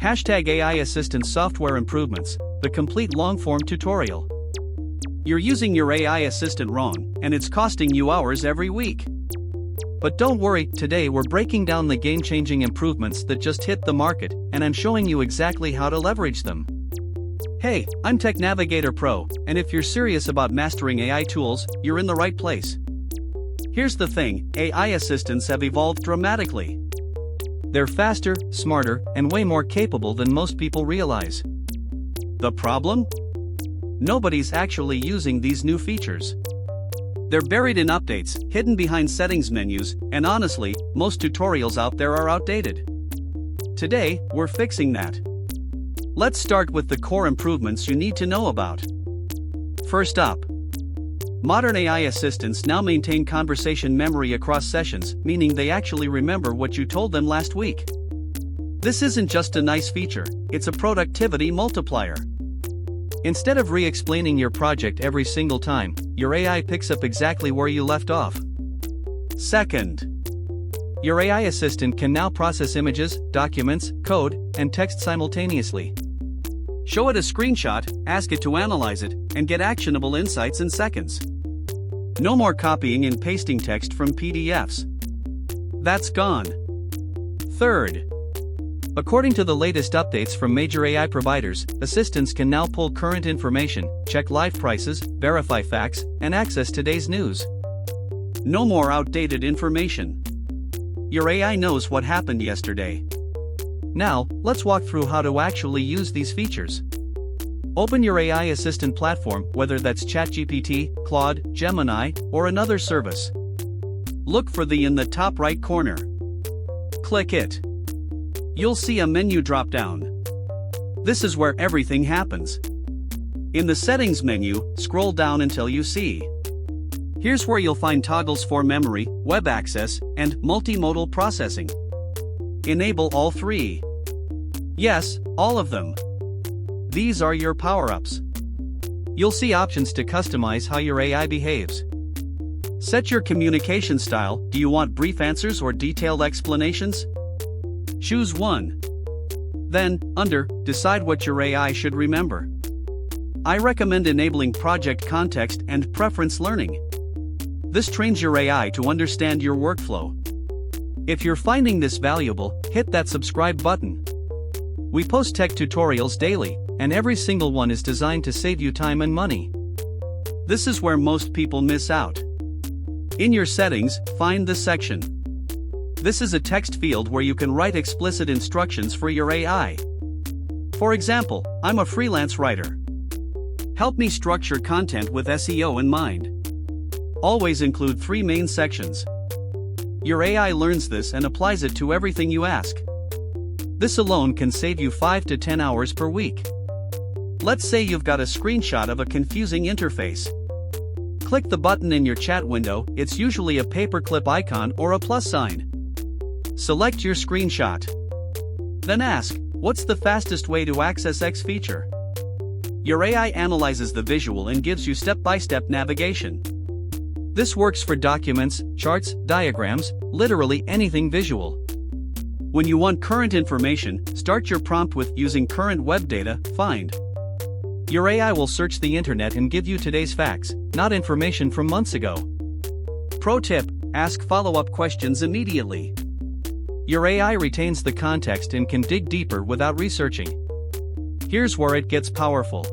#AI Assistant Software Improvements, the complete long-form tutorial. You're using your AI assistant wrong, and it's costing you hours every week. But don't worry, today we're breaking down the game-changing improvements that just hit the market, and I'm showing you exactly how to leverage them. Hey, I'm TechNavigator Pro, and if you're serious about mastering AI tools, you're in the right place. Here's the thing, AI assistants have evolved dramatically. They're faster, smarter, and way more capable than most people realize. The problem? Nobody's actually using these new features. They're buried in updates, hidden behind settings menus, and honestly, most tutorials out there are outdated. Today, we're fixing that. Let's start with the core improvements you need to know about. First up, modern AI assistants now maintain conversation memory across sessions, meaning they actually remember what you told them last week. This isn't just a nice feature, it's a productivity multiplier. Instead of re-explaining your project every single time, your AI picks up exactly where you left off. Second, your AI assistant can now process images, documents, code, and text simultaneously. Show it a screenshot, ask it to analyze it, and get actionable insights in seconds. No more copying and pasting text from PDFs. That's gone. Third, according to the latest updates from major AI providers, assistants can now pull current information, check live prices, verify facts, and access today's news. No more outdated information. Your AI knows what happened yesterday. Now, let's walk through how to actually use these features. Open your AI assistant platform, whether that's ChatGPT, Claude, Gemini, or another service. Look for the in the top right corner. Click it. You'll see a menu drop down. This is where everything happens. In the settings menu, scroll down until you see. Here's where you'll find toggles for memory, web access, and multimodal processing. Enable all three. Yes, all of them. These are your power-ups. You'll see options to customize how your AI behaves. Set your communication style. Do you want brief answers or detailed explanations? Choose one. Then, under Decide what your AI should remember. I recommend enabling project context and preference learning. This trains your AI to understand your workflow. If you're finding this valuable, hit that subscribe button. We post tech tutorials daily, and every single one is designed to save you time and money. This is where most people miss out. In your settings, find the section. This is a text field where you can write explicit instructions for your AI. For example, I'm a freelance writer. Help me structure content with SEO in mind. Always include 3 main sections. Your AI learns this and applies it to everything you ask. This alone can save you 5 to 10 hours per week. Let's say you've got a screenshot of a confusing interface. Click the button in your chat window. It's usually a paperclip icon or a plus sign. Select your screenshot. Then ask, what's the fastest way to access X feature? Your AI analyzes the visual and gives you step-by-step navigation. This works for documents, charts, diagrams, literally anything visual. When you want current information, start your prompt with using current web data, find. Your AI will search the internet and give you today's facts, not information from months ago. Pro tip, ask follow-up questions immediately. Your AI retains the context and can dig deeper without researching. Here's where it gets powerful.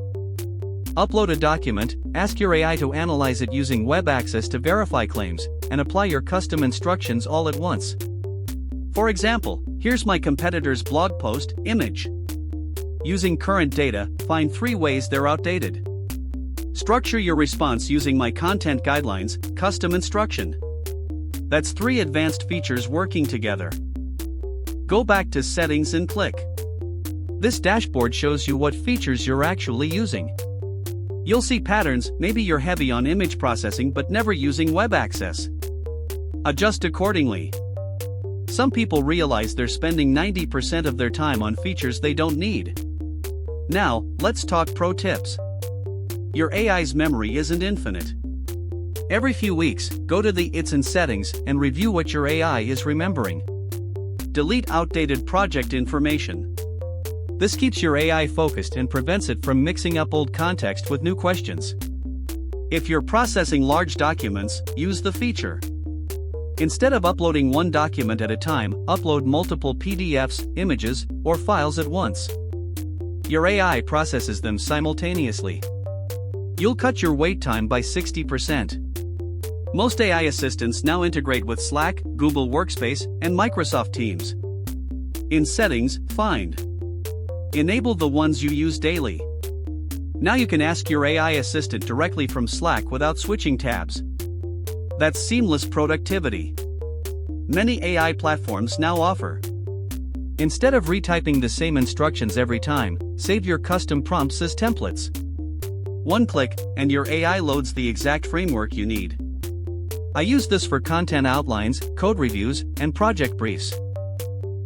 Upload a document, ask your AI to analyze it using web access to verify claims, and apply your custom instructions all at once. For example, here's my competitor's blog post, image. Using current data, find 3 ways they're outdated. Structure your response using my content guidelines, custom instruction. That's 3 advanced features working together. Go back to settings and click. This dashboard shows you what features you're actually using. You'll see patterns, maybe you're heavy on image processing but never using web access. Adjust accordingly. Some people realize they're spending 90% of their time on features they don't need. Now, let's talk pro tips. Your AI's memory isn't infinite. Every few weeks, go to the It's in Settings and review what your AI is remembering. Delete outdated project information. This keeps your AI focused and prevents it from mixing up old context with new questions. If you're processing large documents, use the feature. Instead of uploading one document at a time, upload multiple PDFs, images, or files at once. Your AI processes them simultaneously. You'll cut your wait time by 60%. Most AI assistants now integrate with Slack, Google Workspace, and Microsoft Teams. In Settings, find Enable the ones you use daily. Now you can ask your AI assistant directly from Slack without switching tabs. That's seamless productivity. Many AI platforms now offer. Instead of retyping the same instructions every time, save your custom prompts as templates. One click, and your AI loads the exact framework you need. I use this for content outlines, code reviews, and project briefs.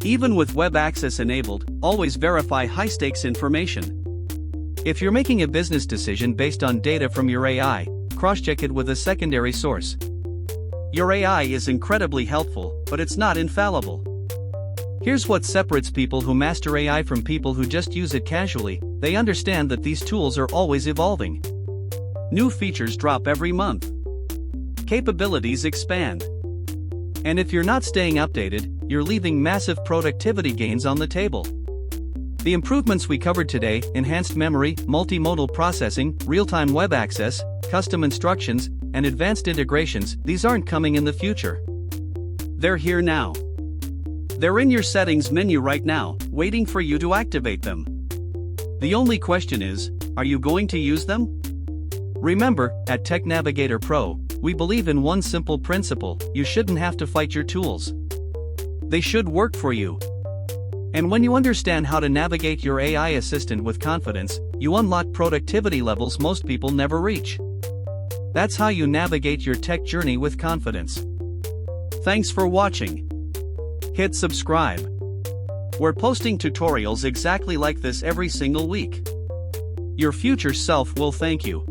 Even with web access enabled, always verify high-stakes information. If you're making a business decision based on data from your AI, cross-check it with a secondary source. Your AI is incredibly helpful, but it's not infallible. Here's what separates people who master AI from people who just use it casually: they understand that these tools are always evolving. New features drop every month. Capabilities expand. And if you're not staying updated, you're leaving massive productivity gains on the table. The improvements we covered today, enhanced memory, multimodal processing, real-time web access, custom instructions, and advanced integrations, these aren't coming in the future. They're here now. They're in your settings menu right now, waiting for you to activate them. The only question is, are you going to use them? Remember, at TechNavigator Pro, we believe in one simple principle: you shouldn't have to fight your tools. They should work for you. And when you understand how to navigate your AI assistant with confidence, you unlock productivity levels most people never reach. That's how you navigate your tech journey with confidence. Thanks for watching. Hit subscribe. We're posting tutorials exactly like this every single week. Your future self will thank you.